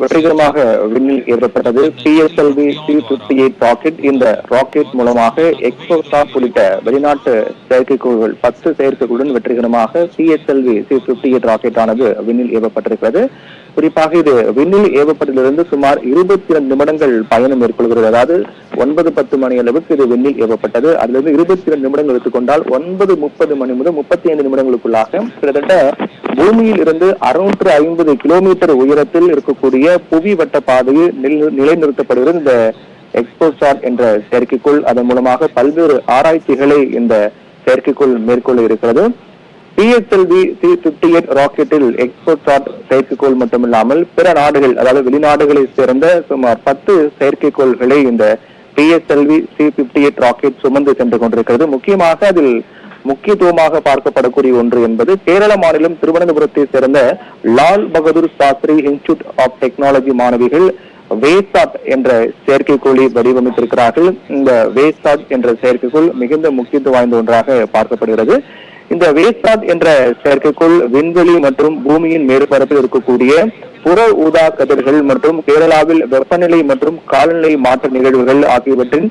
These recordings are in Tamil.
வெற்றிகரமாக விண்ணில் ஏற்றப்பட்டது PSLV C-58 ராக்கெட். இந்த ராக்கெட் மூலமாக எக்ஸ்போசாட் உள்ளிட்ட வெளிநாட்டு செயற்கைக்கோள்கள் 10 செயற்கைகளுடன் வெற்றிகரமாக PSLV C-58 ராக்கெட் ஆனது விண்ணில் ஏவப்பட்டிருக்கிறது. குறிப்பாக இது விண்ணில் ஏவப்பட்டதிலிருந்து சுமார் 22 நிமிடங்கள் பயணம் மேற்கொள்கிறது. அதாவது 9-10 மணி அளவுக்கு இது விண்ணில் ஏவப்பட்டது. அதிலிருந்து 22 நிமிடங்கள் எடுத்துக்கொண்டால் 9:30 மணி முதல் 35 நிமிடங்களுக்குள்ளாக கிட்டத்தட்ட பூமியில் இருந்து 650 கிலோமீட்டர் உயரத்தில் இருக்கக்கூடிய புவி வட்ட பாதையில் நிலைநிறுத்தப்படுகிறது இந்த எக்ஸ்போசாட் என்ற செயற்கைக்கோள். அதன் மூலமாக பல்வேறு ஆராய்ச்சிகளை இந்த செயற்கைக்கோள் மேற்கொள்ள இருக்கிறது. PSLV C-58 ராக்கெட்டில் எக்ஸ்போசாட் செயற்கைக்கோள் மட்டுமில்லாமல் பிற நாடுகள், அதாவது வெளிநாடுகளை சேர்ந்த சுமார் 10 செயற்கைக்கோள்களை இந்த PSLV C-58 ராக்கெட் சுமந்து சென்று கொண்டிருக்கிறது. முக்கியமாக அதில் முக்கியத்துவமாக பார்க்கப்படக்கூடிய ஒன்று என்பது கேரள மாநிலம் திருவனந்தபுரத்தை சேர்ந்த Lal Bahadur Shastri institute of technology மாணவிகள் வேசாட் என்ற செயற்கைக்கோளை வடிவமைத்திருக்கிறார்கள். இந்த வேசாட் என்ற செயற்கைக்கோள் மிகுந்த முக்கியத்துவம் வாய்ந்த ஒன்றாக பார்க்கப்படுகிறது. இந்த வேசாட் என்ற செயற்கைக்கோள் விண்வெளி மற்றும் பூமியின் மேற்பரப்பில் இருக்கக்கூடிய புற ஊதா கதிர்கள் மற்றும் கேரளாவில் வெப்பநிலை மற்றும் காலநிலை மாற்ற நிகழ்வுகள் ஆகியவற்றின்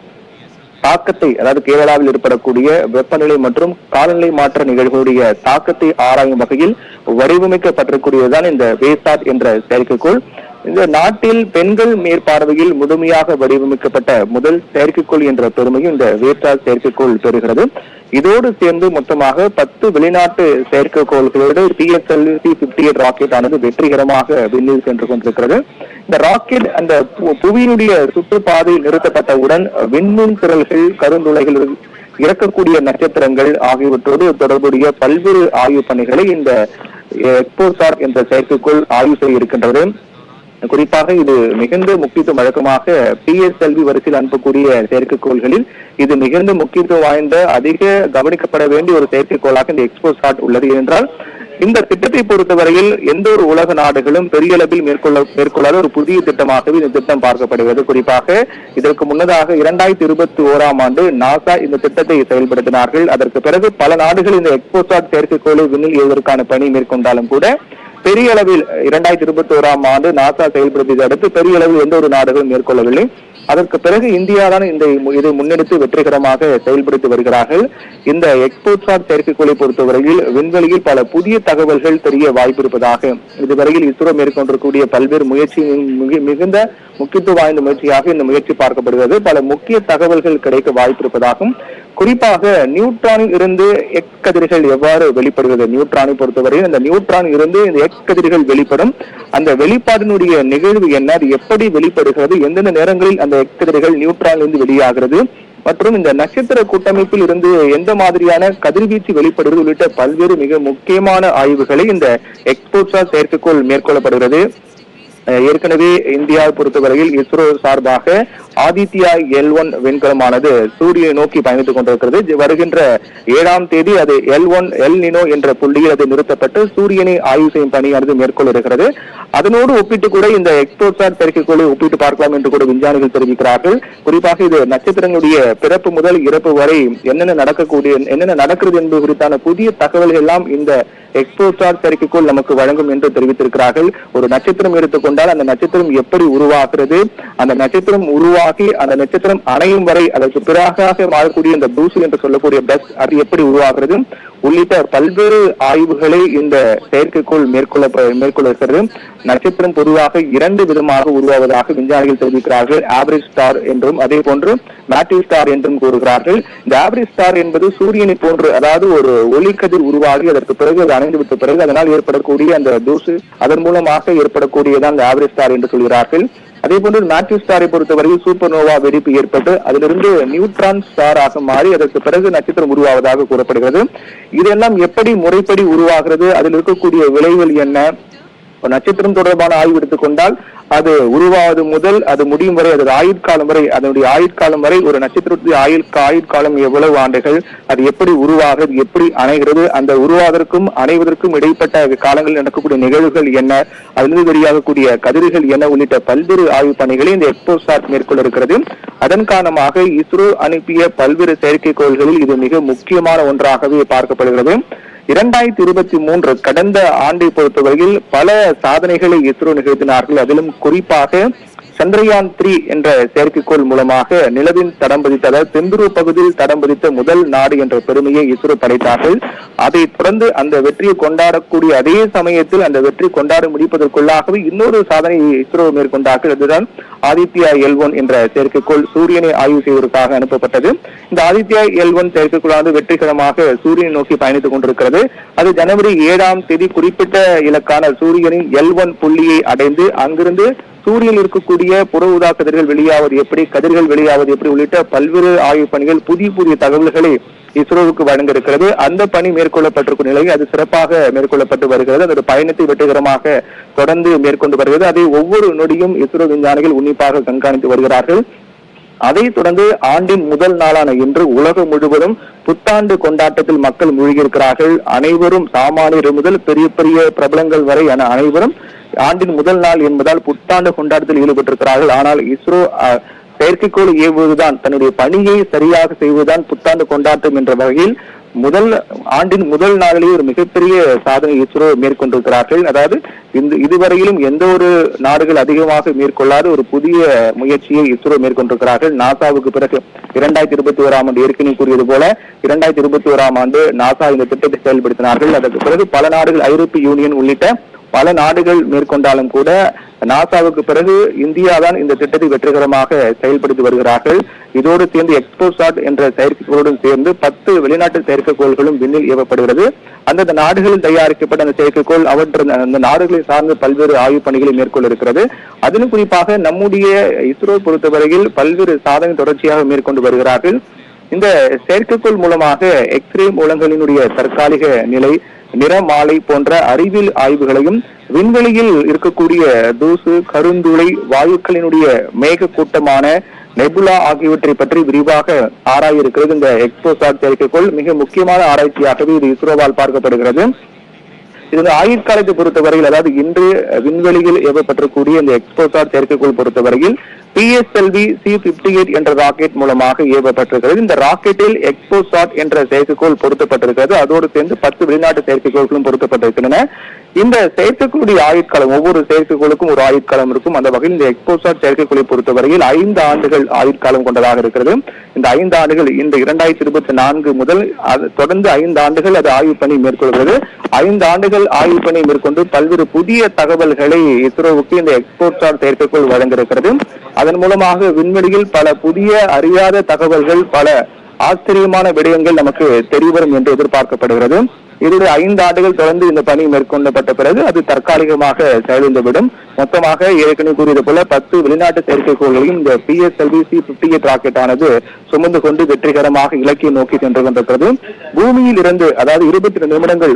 தாக்கத்தை, அதாவது கேரளாவில் ஏற்படக்கூடிய வெப்பநிலை மற்றும் காலநிலை மாற்ற நிகழ்வுடைய தாக்கத்தை ஆராயும் வகையில் வடிவமைக்கப்பட்டிருக்கூடியதுதான் இந்த வேசாட் என்ற செயற்கைக்கோள். இந்த நாட்டில் பெண்கள் மேற்பார்வையில் முழுமையாக வடிவமைக்கப்பட்ட முதல் செயற்கைக்கோள் என்ற பெருமையும் இந்த வேசாட் செயற்கைக்கோள் பெறுகிறது. இதோடு சேர்ந்து மொத்தமாக 10 வெளிநாட்டு செயற்கைக்கோள்களோடு PSLV C-58 ராக்கெட் ஆனது வெற்றிகரமாக விண்ணில் சென்று கொண்டிருக்கிறது. இந்த ராக்கெட் அந்த புவியினுடைய சுற்றுப்பாதையில் நிறுத்தப்பட்டவுடன் விண்மீன் திரள்கள், கருந்துளைகள், இறக்கக்கூடிய நட்சத்திரங்கள் ஆகியவற்றோடு தொடர்புடைய பல்வேறு ஆய்வு பணிகளை இந்த எக்ஸ்போசாட் என்ற செயற்கைக்கோள் ஆய்வு செய்ய இருக்கின்றது. குறிப்பாக இது மிகுந்த முக்கியத்துவம், வழக்கமாக PSLV வரிசையில் அனுப்பக்கூடிய செயற்கைக்கோள்களில் இது மிகுந்த முக்கியத்துவம் வாய்ந்த, அதிக கவனிக்கப்பட வேண்டிய ஒரு செயற்கைக்கோளாக இந்த எக்ஸ்போசாட் உள்ளது. என்றால் இந்த திட்டத்தை பொறுத்தவரையில் எந்த ஒரு உலக நாடுகளும் பெரிய அளவில் மேற்கொள்ளாத ஒரு புதிய திட்டமாகவே இந்த திட்டம் பார்க்கப்படுகிறது. குறிப்பாக இதற்கு முன்னதாக 2021ஆம் ஆண்டு நாசா இந்த திட்டத்தை செயல்படுத்தினார்கள். அதற்கு பிறகு பல நாடுகள் இந்த எக்ஸ்போசாட் செயற்கைக்கோளை விண்ணில் ஏவுவதற்கான பணி மேற்கொண்டாலும் கூட பெரிய அளவில் 2021ஆம் ஆண்டு நாசா செயல்படுத்தியதை அடுத்து பெரிய அளவில் எந்த ஒரு நாடுகளும் மேற்கொள்ளவில்லை. அதற்கு பிறகு இந்தியா தான் இதை முன்னெடுத்து வெற்றிகரமாக செயல்படுத்தி வருகிறார்கள். இந்த எக்ஸ்போசாட் செயற்கைக்கோளை பொறுத்தவரையில் விண்வெளியில் பல புதிய தகவல்கள் தெரிய வாய்ப்பு இருப்பதாக இதுவரையில் இஸ்ரோ மேற்கொண்டிருக்கூடிய பல்வேறு முயற்சி மிகுந்த முக்கியத்துவம் வாய்ந்த முயற்சியாக இந்த முயற்சி பார்க்கப்படுகிறது. பல முக்கிய தகவல்கள் கிடைக்க வாய்ப்பு இருப்பதாகவும், குறிப்பாக நியூட்ரானில் இருந்து எக்ஸ் கதிர்கள் எவ்வாறு வெளிப்படுகிறது, நியூட்ரானை பொறுத்தவரையில் இந்த நியூட்ரான் இருந்து இந்த எக்ஸ் கதிர்கள் வெளிப்படும் அந்த வெளிப்பாட்டினுடைய நிகழ்வு என்ன, அது எப்படி வெளிப்படுகிறது, எந்தெந்த நேரங்களில் அந்த எக்ஸ் கதிர்கள் நியூட்ரானில் இருந்து வெளியாகிறது மற்றும் இந்த நட்சத்திர கூட்டமைப்பில் இருந்து எந்த மாதிரியான கதிர்வீச்சு வெளிப்படுவது உள்ளிட்ட பல்வேறு மிக முக்கியமான ஆய்வுகளை இந்த எக்ஸ்போசாட் செயற்கைக்கோள் மேற்கொள்ளப்படுகிறது. ஏற்கனவே இந்தியாவை பொறுத்தவரையில் இஸ்ரோ சார்பாக ஆதித்யா L1 விண்கலமானது சூரியனை நோக்கி பயணித்துக் கொண்டிருக்கிறது. வருகின்ற 7ஆம் தேதி அது L1 எல் நினோ என்ற புள்ளியில் அது நிறுத்தப்பட்டு சூரியனை ஆய்வு செய்யும் பணியானது மேற்கொள்ள இருக்கிறது. அதனோடு ஒப்பிட்டு கூட இந்த எக்ஸ்போசாட் செயற்கைக்கோளை ஒப்பிட்டு பார்க்கலாம் என்று கூட விஞ்ஞானிகள் தெரிவிக்கிறார்கள். குறிப்பாக இது நட்சத்திரங்களுடைய பிறப்பு முதல் இறப்பு வரை என்னென்ன நடக்கிறது என்பது குறித்தான புதிய தகவல்கள் எல்லாம் இந்த எக்ஸ்போசாட் செயற்கைக்கோள் நமக்கு வழங்கும் என்று தெரிவித்திருக்கிறார்கள். ஒரு நட்சத்திரம் எடுத்துக்கொண்டால் அந்த நட்சத்திரம் எப்படி உருவாகிறது, அந்த நட்சத்திரம் உருவாகி அந்த நட்சத்திரம் அணையும் வரை அதற்கு பிறகாக மாறக்கூடிய இந்த தூசு என்று சொல்லக்கூடிய டஸ்ட் அது எப்படி உருவாகிறது உள்ளிட்ட பல்வேறு ஆய்வுகளை இந்த செயற்கைக்கோள் மேற்கொள்கிறது. நட்சத்திரம் பொதுவாக 2 விதமாக உருவாவதாக விஞ்ஞானிகள் தெரிவிக்கிறார்கள். ஆவரேஜ் ஸ்டார் என்றும் அதே போன்று மேட்டிவ் ஸ்டார் என்றும் கூறுகிறார்கள். இந்த ஆவரேஜ் ஸ்டார் என்பது சூரியனை போன்று, அதாவது ஒரு ஒளிக்கதிர் உருவாகி அதற்கு பிறகு அது அணைந்து விட்ட பிறகு அதனால் ஏற்படக்கூடிய அந்த தூசு அதன் மூலமாக ஏற்படக்கூடியதான் இந்த ஆவரேஜ் ஸ்டார் என்று சொல்கிறார்கள். அதே போன்று மேட்டிவ் ஸ்டாரை பொறுத்தவரையில் சூப்பர் நோவா வெடிப்பு ஏற்பட்டு அதிலிருந்து நியூட்ரான் ஸ்டார் ஆக மாறி அதற்கு பிறகு நட்சத்திரம் உருவாவதாக கூறப்படுகிறது. இதெல்லாம் எப்படி முறைப்படி உருவாகிறது, அதில் இருக்கக்கூடிய விளைவுகள் என்ன, நட்சத்திரம் தொடர்பான ஆய்வு எடுத்துக்கொண்டால் அது உருவாவது முதல் அது முடியும் வரை, அதோட ஆயுட்காலம் வரை, அதனுடைய ஆயுட்காலம் வரை ஒரு நட்சத்திரத்துடைய ஆயுட்காலம் எவ்வளவு ஆண்டுகள், அது எப்படி உருவாகிறது, எப்படி அணைகிறது, அந்த உருவாவதற்கும் அணைவதற்கும் இடைப்பட்ட காலங்களில் நடக்கக்கூடிய நிகழ்வுகள் என்ன, அதிலிருந்து வெளியாகக்கூடிய கதிர்கள் என்ன உள்ளிட்ட பல்வேறு ஆய்வு பணிகளை இந்த எக்ஸ்போசாட் மேற்கொள்ள இருக்கிறது. அதன் காரணமாக இஸ்ரோ அனுப்பிய பல்வேறு செயற்கைக்கோள்களில் இது மிக முக்கியமான ஒன்றாகவே பார்க்கப்படுகிறது. 2023 கடந்த ஆண்டை பொறுத்தவரையில் பல சாதனைகளை இஸ்ரோ நிகழ்த்தினார்கள். அதிலும் குறிப்பாக சந்திரயான் 3 என்ற செயற்கைக்கோள் மூலமாக நிலவின் தடம் பதித்த, அதாவது தென்துருவ பகுதியில் தடம் பதித்த முதல் நாடு என்ற பெருமையை இஸ்ரோ படைத்தார்கள். அதைத் தொடர்ந்து அந்த வெற்றியை கொண்டாடக்கூடிய அதே சமயத்தில் அந்த வெற்றி கொண்டாட முடிப்பதற்குள்ளாகவே இன்னொரு சாதனையை இஸ்ரோ மேற்கொண்டார்கள். அதுதான் ஆதித்யா L1 என்ற செயற்கைக்கோள் சூரியனை ஆய்வு செய்வதற்காக அனுப்பப்பட்டது. இந்த ஆதித்யா L1 செயற்கைக்கோளானது வெற்றிகரமாக சூரியனை நோக்கி பயணித்துக் கொண்டிருக்கிறது. அது ஜனவரி 7ஆம் தேதி குறிப்பிட்ட இலக்கான சூரியனின் L1 புள்ளியை அடைந்து அங்கிருந்து சூரியனில் இருக்கக்கூடிய புற ஊதா கதிர்கள் வெளியாவது எப்படி, கதிர்கள் வெளியாவது எப்படி உள்ளிட்ட பல்வேறு ஆய்வு பணிகள், புதிய புதிய தகவல்களை இஸ்ரோவுக்கு வழங்க இருக்கிறது. அந்த பணி மேற்கொள்ளப்பட்டிருக்கும் நிலையில் அது சிறப்பாக மேற்கொள்ளப்பட்டு வருகிறது. அந்த பயணத்தை வெற்றிகரமாக தொடர்ந்து மேற்கொண்டு வருகிறது. அதை ஒவ்வொரு நொடியும் இஸ்ரோ விஞ்ஞானிகள் உன்னிப்பாக கண்காணித்து வருகிறார்கள். அதைத் தொடர்ந்து ஆண்டின் முதல் நாளான இன்று உலகம் முழுவதும் புத்தாண்டு கொண்டாட்டத்தில் மக்கள் மூழ்கியிருக்கிறார்கள். அனைவரும் சாமானியர் முதல் பெரிய பெரிய பிரபலங்கள் வரை என அனைவரும் ஆண்டின் முதல் நாள் என்பதால் புத்தாண்டு கொண்டாட்டத்தில் ஈடுபட்டிருக்கிறார்கள். ஆனால் இஸ்ரோ செயற்கைக்கோள் ஏவுவதுதான், தன்னுடைய பணியை சரியாக செய்வதுதான் புத்தாண்டு கொண்டாட்டம் என்ற வகையில் ஆண்டின் முதல் நாளிலேயே ஒரு மிகப்பெரிய சாதனை இஸ்ரோ மேற்கொண்டிருக்கிறார்கள். அதாவது இதுவரையிலும் எந்த ஒரு நாடுகள் அதிகமாக மேற்கொள்ளாத ஒரு புதிய முயற்சியை இஸ்ரோ மேற்கொண்டிருக்கிறார்கள். நாசாவுக்கு பிறகு 2021ஆம் ஆண்டு ஏற்கனவே கூறியது போல 2021ஆம் ஆண்டு நாசா இந்த திட்டத்தை செயல்படுத்தினார்கள். அதற்கு பிறகு பல நாடுகள், ஐரோப்பிய யூனியன் உள்ளிட்ட பல நாடுகள் மேற்கொண்டாலும் கூட நாசாவுக்கு பிறகு இந்தியா தான் இந்த திட்டத்தை வெற்றிகரமாக செயல்படுத்தி வருகிறார்கள். இதோடு சேர்ந்து எக்ஸ்போசாட் என்ற செயற்கைக்கோளுடன் சேர்ந்து 10 வெளிநாட்டு செயற்கைக்கோள்களும் விண்ணில் ஏவப்படுகிறது. அந்தந்த நாடுகளில் தயாரிக்கப்பட்ட அந்த செயற்கைக்கோள் அந்த நாடுகளை சார்ந்த பல்வேறு ஆய்வு பணிகளை மேற்கொள்ள இருக்கிறது. அதிலும் குறிப்பாக நம்முடைய இஸ்ரோ பொறுத்தவரையில் பல்வேறு சாதனை தொடர்ச்சியாக மேற்கொண்டு வருகிறார்கள். இந்த செயற்கைக்கோள் மூலமாக எக்ஸ்ரே மூலங்களினுடைய தற்காலிக நிலை, நிறமாலை போன்ற அறிவியல் ஆய்வுகளையும், விண்வெளியில் இருக்கக்கூடிய தூசு, கருந்துளை, வாயுக்களினுடைய மேக கூட்டமான நெபுலா ஆகியவற்றை பற்றி விரிவாக ஆராய இருக்கிறது இந்த எக்ஸ்போசாட் செயற்கைக்கோள். மிக முக்கியமான ஆராய்ச்சியாகவே இது இஸ்ரோவால் பார்க்கப்படுகிறது. இது ஆயுட்காலத்தை பொறுத்தவரையில், அதாவது இன்று விண்வெளியில் ஏவப்பட்டிருக்கூடிய இந்த எக்ஸ்போசாட் செயற்கைக்கோள் பொறுத்தவரையில் PSLV C-58 என்ற ராக்கெட் மூலமாக ஏவப்பட்டிருக்கிறது. இந்த ராக்கெட்டில் எக்ஸ்போசாட் என்ற செயற்கைக்கோள் பொருத்தப்பட்டிருக்கிறது. அதோடு சேர்ந்து 10 வெளிநாட்டு செயற்கைக்கோள்களும் பொருத்தப்பட்டிருக்கின்றன. இந்த செயற்கைக்கோளுடைய ஆயுட்காலம், ஒவ்வொரு செயற்கைக்கோளுக்கும் ஒரு ஆயுட்காலம் இருக்கும். அந்த வகையில் இந்த எக்ஸ்போசாட் செயற்கைக்கோளை பொறுத்தவரையில் 5 ஆண்டுகள் ஆயுட்காலம் கொண்டதாக இருக்கிறது. இந்த 5 ஆண்டுகள் இந்த 2024 முதல் தொடர்ந்து 5 ஆண்டுகள் அது ஆய்வு பணி மேற்கொள்கிறது. 5 ஆண்டுகள் ஆய்வு பணி மேற்கொண்டு பல்வேறு புதிய தகவல்களை இஸ்ரோவுக்கு இந்த எக்ஸ்போசாட் செயற்கைக்கோள் வழங்கியிருக்கிறது. அதன் மூலமாக விண்வெளியில் பல புதிய அறியாத தகவல்கள், பல ஆச்சரியமான விடயங்கள் நமக்கு தெரியவரும் என்று எதிர்பார்க்கப்படுகிறது. இதோடு 5 ஆண்டுகள் தொடர்ந்து இந்த பணி மேற்கொள்ளப்பட்ட பிறகு அது தற்காலிகமாக செயலிழந்துவிடும். மொத்தமாக ஏற்கனவே கூறியது போல 10 வெளிநாட்டு செயற்கைக்கோள்களையும் இந்த PSLV C-58 ராக்கெட் ஆனது சுமந்து கொண்டு வெற்றிகரமாக இலக்கை நோக்கி சென்று கொண்டிருக்கிறது. பூமியில் இருந்து, அதாவது 22 நிமிடங்கள்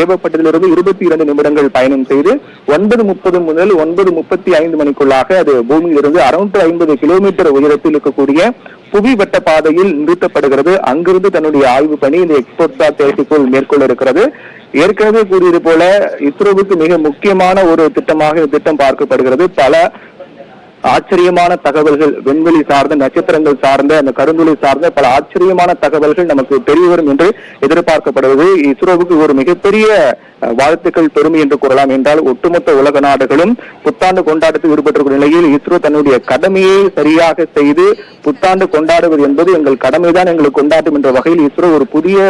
ஏவப்பட்டதிலிருந்து 22 நிமிடங்கள் பயணம் செய்து 9:30 முதல் 9:35 மணிக்குள்ளாக அது பூமியில் இருந்து 650 கிலோமீட்டர் உயரத்தில் இருக்கக்கூடிய புவி வட்ட பாதையில் நிறுத்தப்படுகிறது. அங்கிருந்து தன்னுடைய ஆய்வு பணி இந்த எக்ஸ்போசாட் செயற்கைக்கோள் மேற்கொள்ள இருக்கிறது. ஏற்கனவே கூறியது போல இஸ்ரோவுக்கு மிக முக்கியமான ஒரு திட்டமாக இந்த திட்டம் பார்க்கப்படுகிறது. பல ஆச்சரியமான தகவல்கள், விண்வெளி சார்ந்த, நட்சத்திரங்கள் சார்ந்த, அந்த கருந்துளை சார்ந்த பல ஆச்சரியமான தகவல்கள் நமக்கு தெரிய வரும் என்று எதிர்பார்க்கப்படுவது இஸ்ரோவுக்கு ஒரு மிகப்பெரிய வாழ்த்துக்கள், பெருமை என்று கூறலாம். என்றால் ஒட்டுமொத்த உலக நாடுகளும் புத்தாண்டு கொண்டாட்டத்தில் ஈடுபட்டிருக்கும் நிலையில் இஸ்ரோ தன்னுடைய கடமையை சரியாக செய்து புத்தாண்டு கொண்டாடுவது என்பது எங்கள் கடமைதான், எங்களுக்கு கொண்டாட்டம் என்ற வகையில் இஸ்ரோ ஒரு புதிய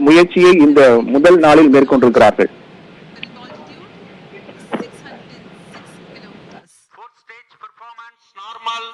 முயற்சியை இந்த முதல் நாளில் மேற்கொண்டிருக்கிறார்கள். normal